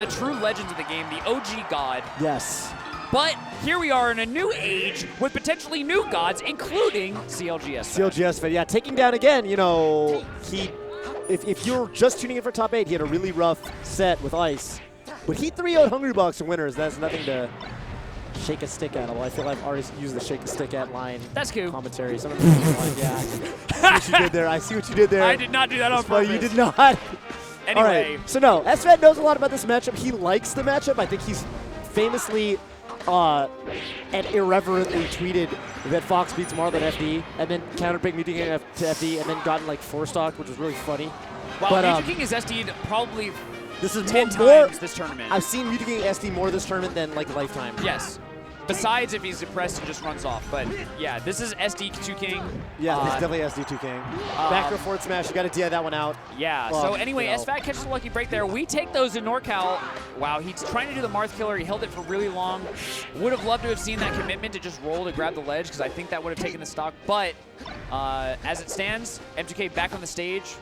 the true legends of the game, the OG god. Yes. But here we are in a new age with potentially new gods, including CLG SFAT. CLG SFAT, yeah, taking down again, you know, if you're just tuning in for top 8, he had a really rough set with Ice. But he 3-0'd Hungrybox and winners. That's nothing to shake a stick at. Although I feel like I've already used the shake a stick at line. That's cool. Commentary. Some of the like, yeah. I see what you did there. I see what you did there. I did not do that on purpose. You did not. Anyway. All right. So no, SFAT knows a lot about this matchup. He likes the matchup. I think he's famously and irreverently tweeted that Fox beats Marth at FD, and then counterpicked Mew2King to FD, and then gotten like 4-stock, which was really funny. Wow, Mew2King is SD'd probably this is 10 times this tournament. I've seen Mew2King SD more this tournament than like lifetime. Yes. Besides if he's depressed and just runs off. But yeah, this is SD2King. Yeah, this is definitely SD2King. Back row forward smash, you got to DI that one out. Yeah, so anyway, you know. SFAT catches a lucky break there. We take those in NorCal. Wow, he's trying to do the Marth killer. He held it for really long. Would have loved to have seen that commitment to just roll to grab the ledge, because I think that would have taken the stock. But as it stands, MVG back on the stage.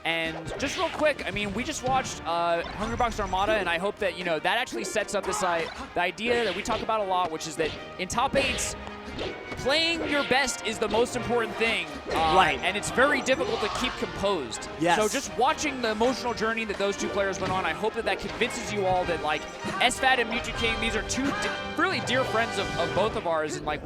And just real quick, I mean, we just watched Hungrybox Armada, and I hope that, you know, that actually sets up this the idea that we talk about a lot, which is that in top 8s, playing your best is the most important thing. Right. And it's very difficult to keep composed. Yes. So just watching the emotional journey that those two players went on, I hope that that convinces you all that, like, SFAT and Mew2King, these are two really dear friends of both of ours, and, like,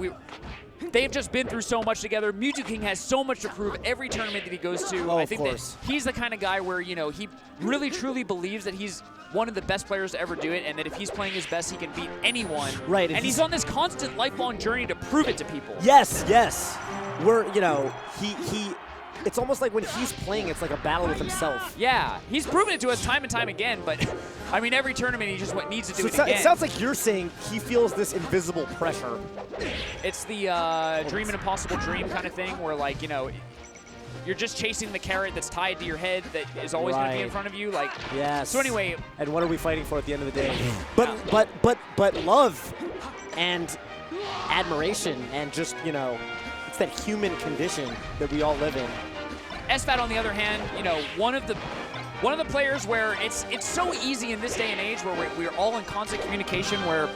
they've just been through so much together. Mew2King has so much to prove every tournament that he goes to. Oh, I think that he's the kind of guy where, you know, he really truly believes that he's one of the best players to ever do it, and that if he's playing his best, he can beat anyone. Right. And he's on this constant lifelong journey to prove it to people. Yes, yes. We're, you know, it's almost like when he's playing, it's like a battle with himself. Yeah, he's proven it to us time and time again, but I mean, every tournament he just needs to do it again. It sounds like you're saying he feels this invisible pressure. It's the dream an impossible dream kind of thing where, like, you know, you're just chasing the carrot that's tied to your head that is always going to be in front of you. Like, yes. So anyway. And what are we fighting for at the end of the day? But love and admiration and just, you know, it's that human condition that we all live in. SFAT, on the other hand, you know, one of the players where it's so easy in this day and age where we're all in constant communication, where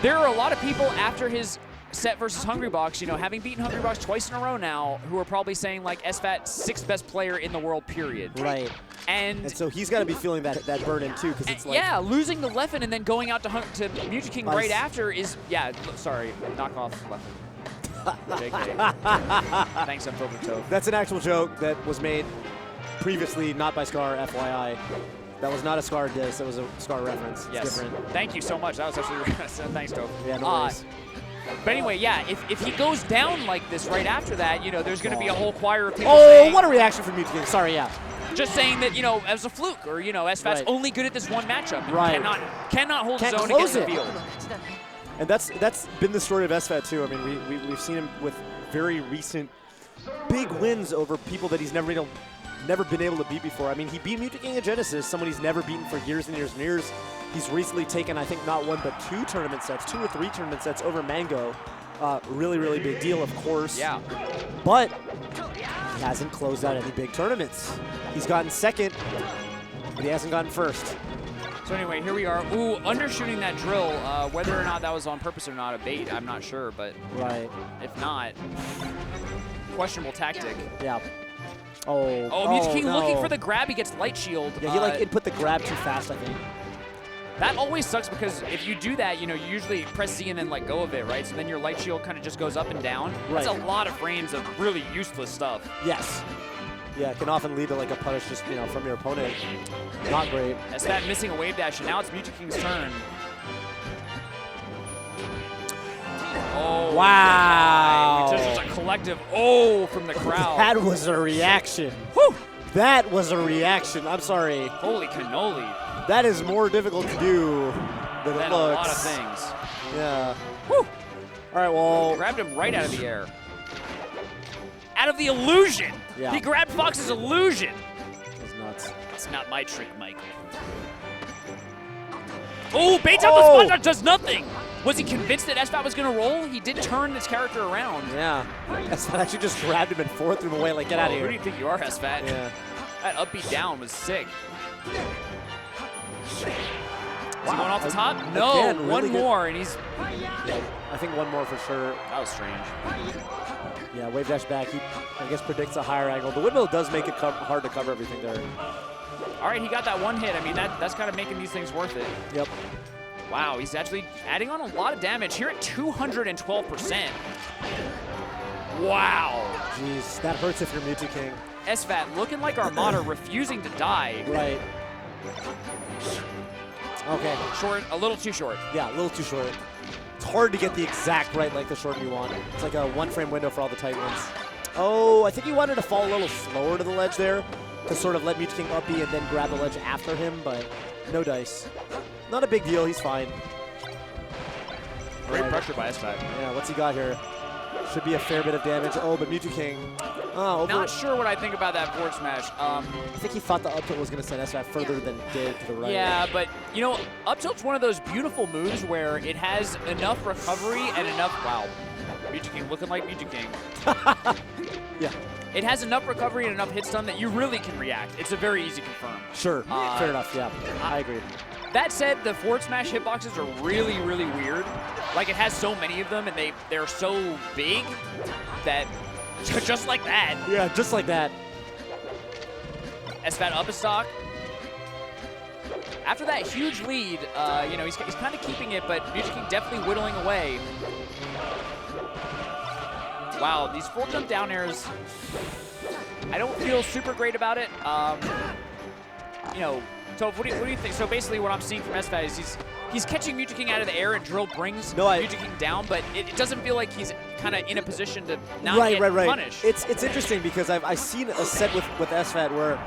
there are a lot of people after his set versus Hungrybox, you know, having beaten Hungrybox twice in a row now, who are probably saying, like, SFAT 6th best player in the world, period. Right. And so he's got to be feeling that burden too, because it's like, yeah, losing the Leffen and then going out to Mew2King right after is, yeah, sorry, knock off Leffen. JK. Thanks, Unfiltered Toph. That's an actual joke that was made previously, not by Scar, FYI. That was not a Scar diss, that was a Scar reference. Yes. It's different. Thank you so much. That was actually thanks, Toph. Yeah, no worries. But anyway, yeah, if he goes down like this right after that, you know, there's going to be a whole choir of people saying, what a reaction from Mew2King. Sorry, yeah. Just saying that, you know, as a fluke, or, you know, SFAT's only good at this one matchup. And cannot hold his own against the field. And that's been the story of SFAT too. I mean, we've seen him with very recent big wins over people that he's never been able to beat before. I mean, he beat Mew2King at Genesis, someone he's never beaten for years and years and years. He's recently taken, I think, not one but 2 tournament sets, 2 or 3 tournament sets over Mango. Really, really big deal, of course. Yeah. But he hasn't closed out any big tournaments. He's gotten second, but he hasn't gotten first. So anyway, here we are. Ooh, undershooting that drill. Whether or not that was on purpose or not, a bait, I'm not sure. But if not, questionable tactic. Yeah. Oh, Mew2King looking for the grab. He gets light shield. Yeah, he like input the grab too fast, I think. That always sucks because if you do that, you know, you usually press Z and then let go of it, right? So then your light shield kind of just goes up and down. Right. That's a lot of frames of really useless stuff. Yes. Yeah, it can often lead to like a punish just, you know, from your opponent. Not great. SFAT missing a wave dash, and now it's Mew2King's turn. Oh, wow. Just a collective from the crowd. That was a reaction. Whew. That was a reaction. I'm sorry. Holy cannoli. That is more difficult to do than it looks. A lot of things. Yeah. Whew. All right, well. Grabbed him right out of the air. Out of the illusion. Yeah. He grabbed Fox's illusion. That's nuts. It's not my trick, Michael. Oh, baits out the spot, does nothing. Was he convinced that SFAT was going to roll? He did turn his character around. Yeah. SFAT actually just grabbed him and threw him away, like, get out of here. Who do you think you are, SFAT? Yeah. That upbeat down was sick. he going off the top? No, again, really one good. more, and he's... Yeah, I think one more for sure. That was strange. Yeah, wave dash back. He, I guess, predicts a higher angle. The windmill does make it hard to cover everything there. All right, he got that one hit. I mean, that's kind of making these things worth it. Yep. Wow, he's actually adding on a lot of damage here at 212%. Wow. Jeez, that hurts if you're Mew2King. SFAT looking like Armada, refusing to die. Right. Okay. Short, a little too short. Yeah, a little too short. It's hard to get the exact right length of short you want. It's like a one-frame window for all the tight ones. Oh, I think he wanted to fall a little slower to the ledge there to sort of let Mew2King uppy and then grab the ledge after him, but no dice. Not a big deal, he's fine. Great pressure by SFAT. Yeah, what's he got here? Should be a fair bit of damage. Oh, but Mew2King. Not sure what I think about that forward smash. I think he thought the up tilt was going to send SFAT further than it did to the right. Yeah, but, you know, up tilt's one of those beautiful moves where it has enough recovery and enough... Wow. Mew2King looking like Mew2King. Yeah. It has enough recovery and enough hit stun that you really can react. It's a very easy confirm. Sure. Fair enough, yeah. I agree. That said, the forward smash hitboxes are really, really weird. Like, it has so many of them, and they're so big that just like that. Yeah, just like that. SFAT up a stock. After that huge lead, you know, he's kind of keeping it, but Mew2King definitely whittling away. Wow, these full jump down airs, I don't feel super great about it. You know, so what do you think? So basically what I'm seeing from SFAT is he's catching Mew2King out of the air and drill brings Mew2King down, but it doesn't feel like he's kind of in a position to not get punished. It's interesting because I've seen a set with SFAT where,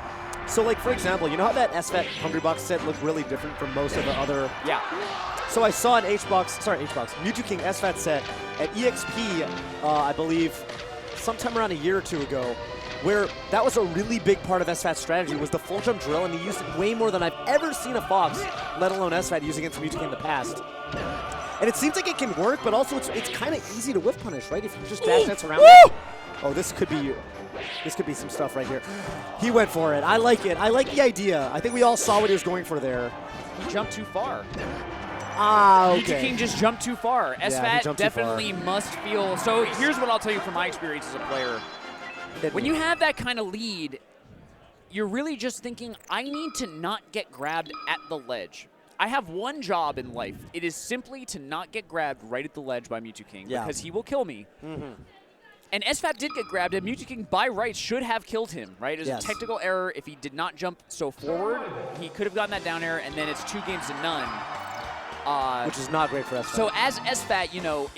so like for example, you know how that SFAT Hungry Box set looked really different from most of the other? Yeah. So I saw an Mew2King SFAT set at EXP, I believe, sometime around a year or two ago, where that was a really big part of SFAT's strategy was the full jump drill, and he used it way more than I've ever seen a Fox, let alone SFAT, use against Mew2King in the past. And it seems like it can work, but also it's kind of easy to whiff punish, right? If you just dash nets around. Oh, this could be some stuff right here. He went for it. I like it. I like the idea. I think we all saw what he was going for there. He jumped too far. Ah, okay. Mew2King just jumped too far. SFAT definitely must feel. So here's what I'll tell you from my experience as a player. When you have that kind of lead, you're really just thinking, I need to not get grabbed at the ledge. I have one job in life. It is simply to not get grabbed right at the ledge by Mew2King because he will kill me. And SFAT did get grabbed, and Mew2King by rights should have killed him, right? It was a technical error. If he did not jump so forward, he could have gotten that down air, and then it's 2 games to none. Which is not great for SFAT. So as SFAT, you know,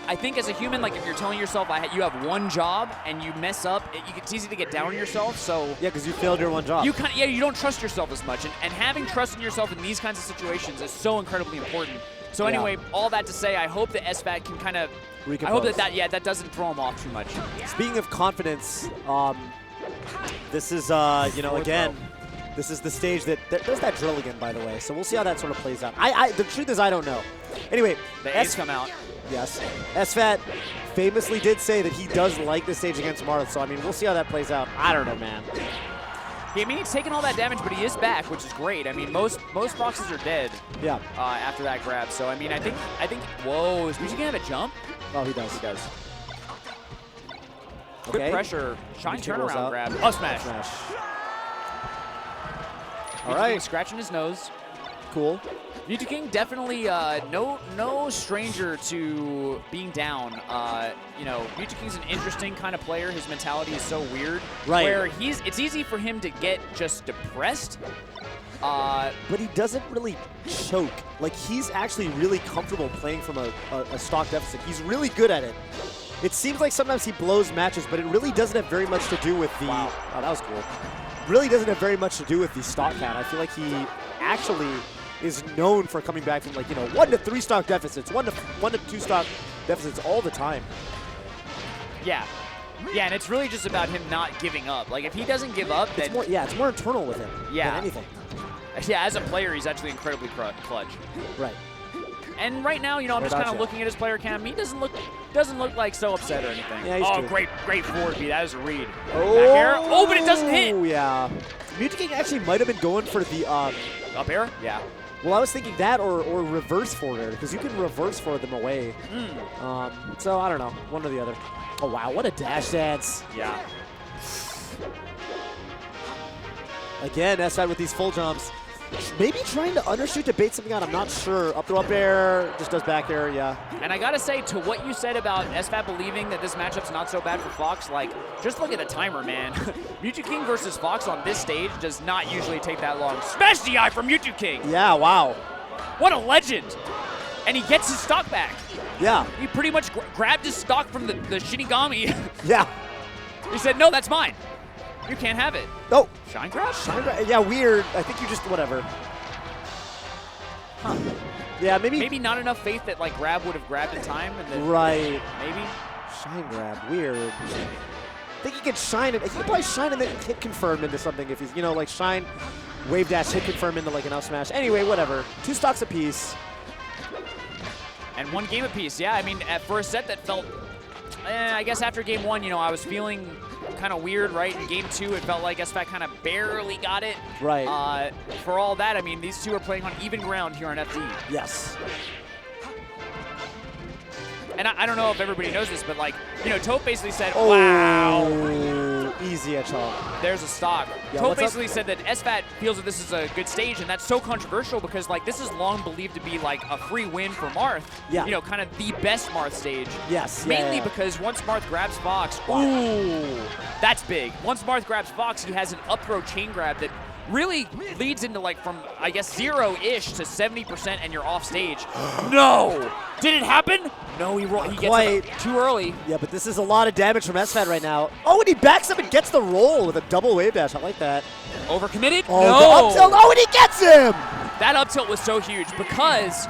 I think as a human, like if you're telling yourself you have one job and you mess up, it's easy to get down on yourself. So yeah, because you failed your one job. You don't trust yourself as much, and having trust in yourself in these kinds of situations is so incredibly important. So anyway, all that to say, I hope that SFAT can kind of. I hope that doesn't throw him off too much. Speaking of confidence, this is you know, again. This is the stage that there's that drill again, by the way. So we'll see how that sort of plays out. The truth is, I don't know. Anyway, the A's come out. Yes, SFAT famously did say that he does like this stage against Marth. So I mean, we'll see how that plays out. I don't know, man. Yeah, I mean, he's taking all that damage, but he is back, which is great. I mean, most boxes are dead. Yeah. After that grab. So I mean, I think. Whoa, is Mew2King have a jump? Oh, he does. He does. Good pressure. Shine turnaround grab. Oh, smash. All right, scratching his nose. Cool. Mew2King definitely no stranger to being down. You know, Mew2King's an interesting kind of player. His mentality is so weird. Right. Where it's easy for him to get just depressed. But he doesn't really choke. Like, he's actually really comfortable playing from a stock deficit. He's really good at it. It seems like sometimes he blows matches, but it really doesn't have very much to do with the... Wow. Oh, that was cool. Really doesn't have very much to do with the stock count. I feel like he actually is known for coming back from, like, you know, 1 to 3 stock deficits, 1 to 2 stock deficits all the time. Yeah. Yeah, and it's really just about him not giving up. Like, if he doesn't give up, then... it's more internal with him than anything. Yeah, as a player, he's actually incredibly clutch. Right. And right now, you know, I'm just kind of looking at his player cam. He doesn't look like so upset or anything. Yeah, he's great forward B. That is a read. Oh, back air. Oh, but it doesn't hit. Oh, yeah. Mew2King actually might have been going for the... up air? Yeah. Well, I was thinking that or reverse forward air, because you can reverse forward them away. So I don't know, one or the other. Oh wow, what a dash dance. Yeah. Again, SFAT with these full jumps. Maybe trying to undershoot to bait something out, I'm not sure. Up throw up air, just does back air, yeah. And I gotta say, to what you said about SFAT believing that this matchup's not so bad for Fox, like, just look at the timer, man. Mew2King versus Fox on this stage does not usually take that long. Smash DI from Mew2King! Yeah, wow. What a legend! And he gets his stock back. Yeah. He pretty much grabbed his stock from the Shinigami. Yeah. He said, no, that's mine. You can't have it. Oh. Shine grab? Shine grab? Yeah, weird. I think you just, whatever. Huh. Yeah, maybe. Maybe not enough faith that like grab would have grabbed in time. And then Right. Maybe. Shine grab, weird. I think he can shine it. He can probably shine and then hit confirm into something if he's, you know, like shine, wave dash, hit confirm into like an up smash. Anyway, whatever. 2 stocks apiece. And 1 game apiece. Yeah, I mean, for a set that felt, I guess after game 1, you know, I was feeling kind of weird, right? In game 2, it felt like SFAT kind of barely got it. Right. For all that, I mean, these two are playing on even ground here on FD. Yes. And I don't know if everybody knows this, but like, you know, Tope basically said, Oh, wow. Easy at all. There's a stock. Yeah, Tope basically said that SFAT feels that this is a good stage, and that's so controversial because like this is long believed to be like a free win for Marth. Yeah. You know, kind of the best Marth stage. Yes. Mainly yeah. because once Marth grabs Fox, ooh, that's big. Once Marth grabs Fox, he has an up throw chain grab that really leads into like from, I guess, 0-ish to 70% and you're off stage. No! Did it happen? No, he gets it too early. Yeah, but this is a lot of damage from SFAT right now. Oh, and he backs up and gets the roll with a double wave dash. I like that. Overcommitted? Oh, no! the up tilt. Oh, and he gets him! That up tilt was so huge because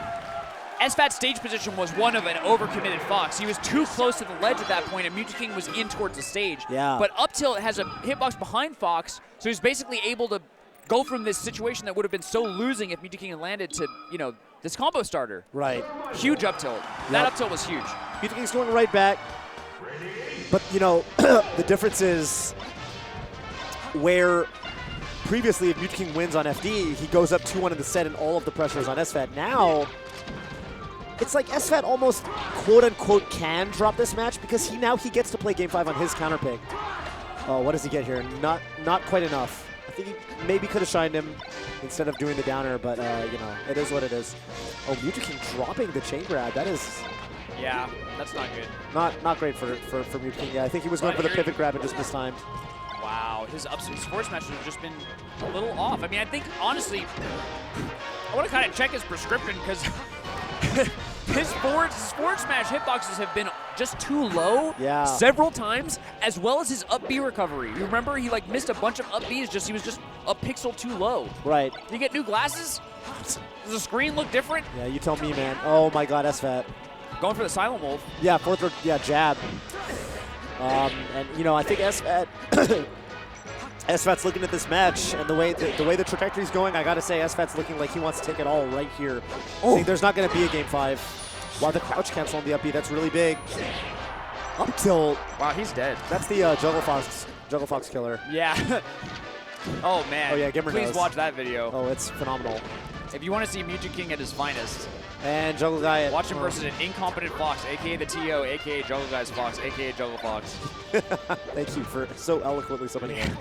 SFAT's stage position was one of an overcommitted Fox. He was too close to the ledge at that point, and Mew2King was in towards the stage. Yeah. But up tilt has a hitbox behind Fox, so he's basically able to go from this situation that would have been so losing if Mew2King had landed to, you know, this combo starter. Right. Huge up tilt. That up tilt was huge. Mew2King's going right back. But, you know, the difference is where previously if Mew2King wins on FD, he goes up 2-1 in the set and all of the pressure is on SFAT. Now, it's like SFAT almost quote-unquote can drop this match because he gets to play Game 5 on his counter pick. Oh, what does he get here? Not quite enough. I think he maybe could have shined him instead of doing the downer, but, you know, it is what it is. Oh, Mew2King dropping the chain grab. That is... Yeah, that's not good. Not great for Mew2King. Yeah, I think he was going for the pivot grab and just mistimed. Wow, his forward smash has just been a little off. I mean, I think, honestly, I want to kind of check his prescription because his forward smash hitboxes have been just too low several times, as well as his up B recovery. You remember he like missed a bunch of up Bs, he was just a pixel too low. Right. You get new glasses? Does the screen look different? Yeah, you tell me, man. Oh my god, SFAT. Going for the silent wolf. Yeah, fourth row, yeah, jab. And you know, I think SFAT's looking at this match and the way the trajectory's going, I gotta say SFAT's looking like he wants to take it all right here. Oh. There's not gonna be a Game 5. Wow, the crouch cancel on the up B, that's really big. Up tilt. Wow, he's dead. That's the Juggle Fox killer. Yeah. Oh man. Oh yeah, Gimmer Please knows. watch that video. Oh, it's phenomenal. If you want to see Mew2King at his finest, and Juggle Guy. Watch him versus an incompetent Fox, aka the TO, aka Juggle Guy's Fox, aka Juggle Fox. Thank you for so eloquently summoning him.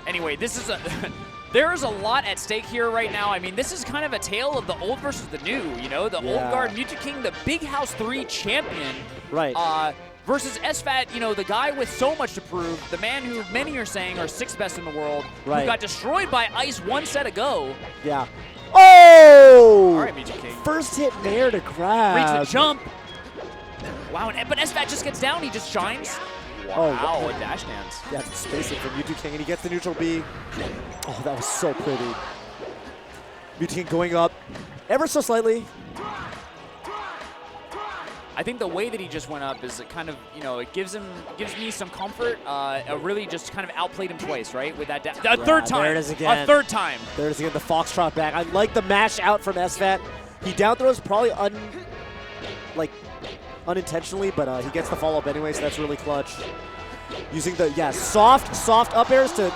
Anyway, this is there is a lot at stake here right now. I mean, this is kind of a tale of the old versus the new, you know? The old guard Mew2King, the Big House 3 champion. Right. Versus SFAT, you know, the guy with so much to prove, the man who many are saying are 6th best in the world, who got destroyed by Ice 1 set ago. Yeah. Oh! All right, Mew2King. First hit nair to grab. Reads the jump. Wow, but SFAT just gets down, he just shines. Wow, a dash dance. Yeah, it's spacing from Mew2King, and he gets the neutral B. Oh, that was so pretty. Mew2King going up ever so slightly. I think the way that he just went up is kind of, you know, it gives me some comfort. Really just kind of outplayed him twice, right? With that third time. There it is again. A third time. There it is again, the Foxtrot back. I like the mash out from SFAT. He down throws probably unintentionally, but he gets the follow-up anyway, so that's really clutch. Using the, soft up airs to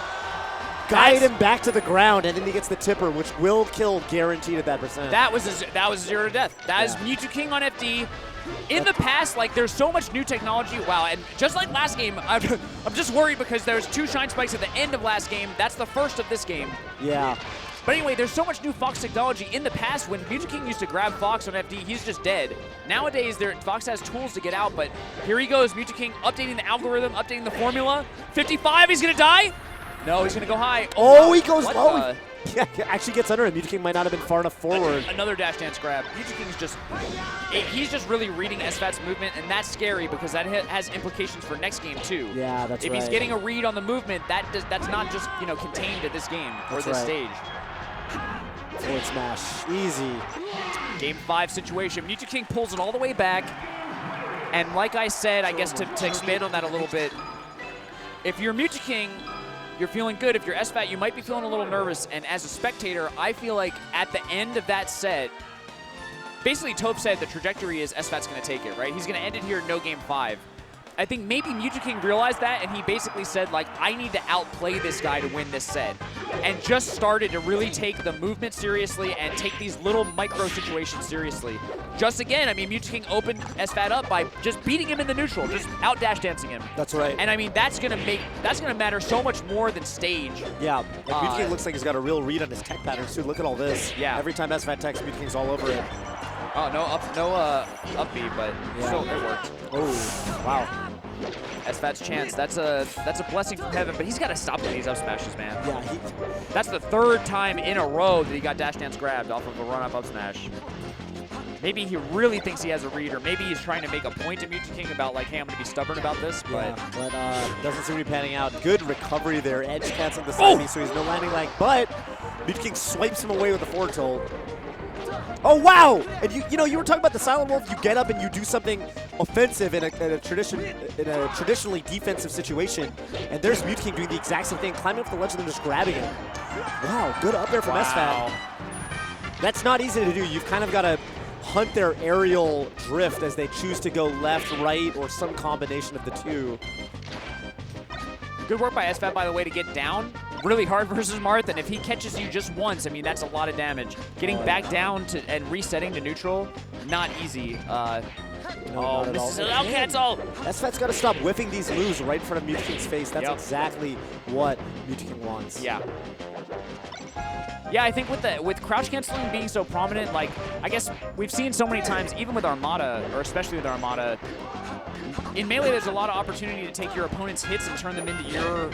guide him back to the ground, and then he gets the tipper, which will kill guaranteed at that percent. That was a 0 to death. That is Mew2King on FD. In the past, like, there's so much new technology. Wow, and just like last game, I'm just worried because there's 2 shine spikes at the end of last game. That's the first of this game. Yeah. But anyway, there's so much new Fox technology. In the past, when Mew2King used to grab Fox on FD, he's just dead. Nowadays, Fox has tools to get out, but here he goes. Mew2King updating the algorithm, updating the formula. 55, he's going to die? No, he's going to go high. Oh, he goes low. Yeah, actually gets under him. Mew2King might not have been far enough forward. Another dash dance grab. Mew2King's he's just really reading SFAT's movement, and that's scary because that has implications for next game too. Yeah, that's right. If he's getting a read on the movement, that's not just contained to this game or this stage. Forward smash, easy. Game 5 situation. Mew2King pulls it all the way back, and like I said, I guess to expand on that a little bit, if you're Mew2King, you're feeling good. If you're SFAT, you might be feeling a little nervous. And as a spectator, I feel like at the end of that set, basically Toph said the trajectory is SFAT's going to take it, right? He's going to end it here in no game 5. I think maybe Mew2King realized that, and he basically said, like, I need to outplay this guy to win this set. And just started to really take the movement seriously and take these little micro situations seriously. Just again, I mean, Mew2King opened SFAT up by just beating him in the neutral, just out dash dancing him. That's right. And I mean, that's gonna matter so much more than stage. Yeah, and Mew2King looks like he's got a real read on his tech patterns too. Look at all this. Yeah. Every time SFAT techs, Mew2King's all over it. Oh, no up B, but still it worked. Oh, wow. SFAT's chance. That's a blessing from heaven, but he's got to stop with these up smashes, man. Yeah, that's the 3rd time in a row that he got dash dance grabbed off of a run-up smash. Maybe he really thinks he has a read, or maybe he's trying to make a point to Mew2King about, like, hey, I'm going to be stubborn about this, but doesn't seem to be panning out. Good recovery there. Edge canceling the side B, so he's no landing lag, but Mew2King swipes him away with a forward tilt. Oh, wow! And you were talking about the Silent Wolf. You get up and you do something offensive in a traditionally defensive situation. And there's Mew2King doing the exact same thing, climbing up the ledge and then just grabbing him. Wow, good up there from SFAT. That's not easy to do. You've kind of got to hunt their aerial drift as they choose to go left, right, or some combination of the two. Good work by SFAT, by the way, to get down really hard versus Marth, and if he catches you just once, I mean, that's a lot of damage. Getting back down and resetting to neutral, not easy. This is an out cancel. SFAT's got to stop whiffing these moves right in front of Mew2King's face. That's exactly what Mew2King wants. Yeah. Yeah, I think with crouch canceling being so prominent, like, I guess we've seen so many times, even with Armada, or especially with Armada, in Melee there's a lot of opportunity to take your opponent's hits and turn them into your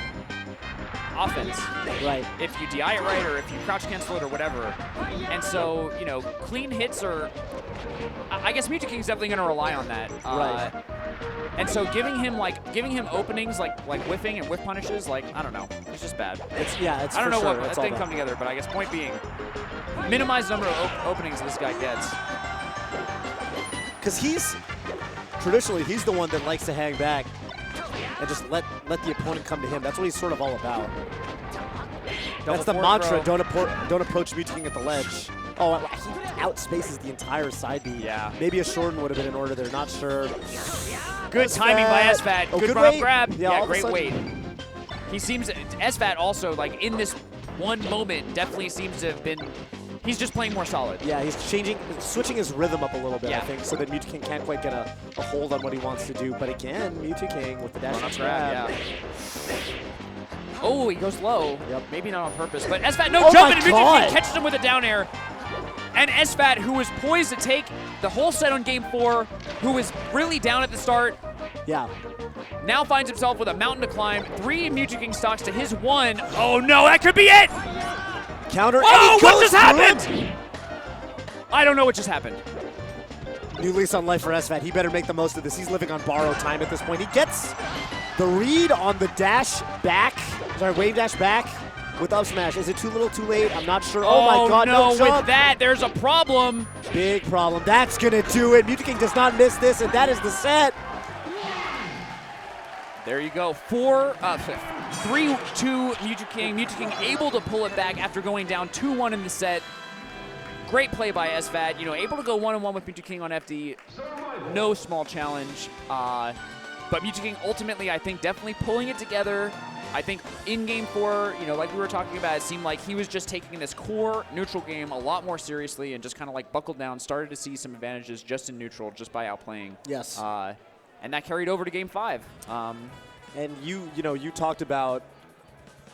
offense. Right. If you DI it right, or if you crouch cancel it, or whatever. And so, clean hits are, I guess Mew2King's definitely going to rely on that. Right. And so giving him openings like whiffing and whiff punishes, like, I don't know, it's just bad. I don't know what that didn't come together, but I guess point being, minimize the number of openings this guy gets. Because traditionally he's the one that likes to hang back and just let the opponent come to him. That's what he's sort of all about. That's the mantra. Don't approach Mew2King at the ledge. Oh, he outspaces the entire side B. Yeah. Maybe a shorten would have been in order there. Not sure. Good timing by SFAT. Oh, good run-up grab. Yeah, great weight. He seems, SFAT also, like, in this one moment, definitely seems to have been, he's just playing more solid. Yeah, he's switching his rhythm up a little bit, I think, so that Mew2King can't quite get a hold on what he wants to do. But again, Mew2King with the dash grab. Oh, he goes low. Yep. Maybe not on purpose, but SFAT, no jump, and Mew2King catches him with a down air. And SFAT, who was poised to take the whole set on game 4, who was really down at the start, now finds himself with a mountain to climb. 3 Mew2King stocks to his 1. Oh no, that could be it! Counter. Whoa, what just happened? I don't know what just happened. New lease on life for SFAT. He better make the most of this. He's living on borrowed time at this point. He gets the read on the dash back, wave dash back with up smash. Is it too little, too late? I'm not sure. Oh my God, no jump. With that, there's a problem. Big problem. That's gonna do it. Mew2King does not miss this, and that is the set. There you go. 3-2 Mew2King. Mew2King able to pull it back after going down 2-1 in the set. Great play by SFAT. Able to go 1-on-1 with Mew2King on FD. No small challenge. But Mew2King ultimately, I think, definitely pulling it together. I think in Game 4, you know, like we were talking about, it seemed like he was just taking this core neutral game a lot more seriously and just kind of like buckled down, started to see some advantages just in neutral, just by outplaying. Yes. And that carried over to Game 5. And you talked about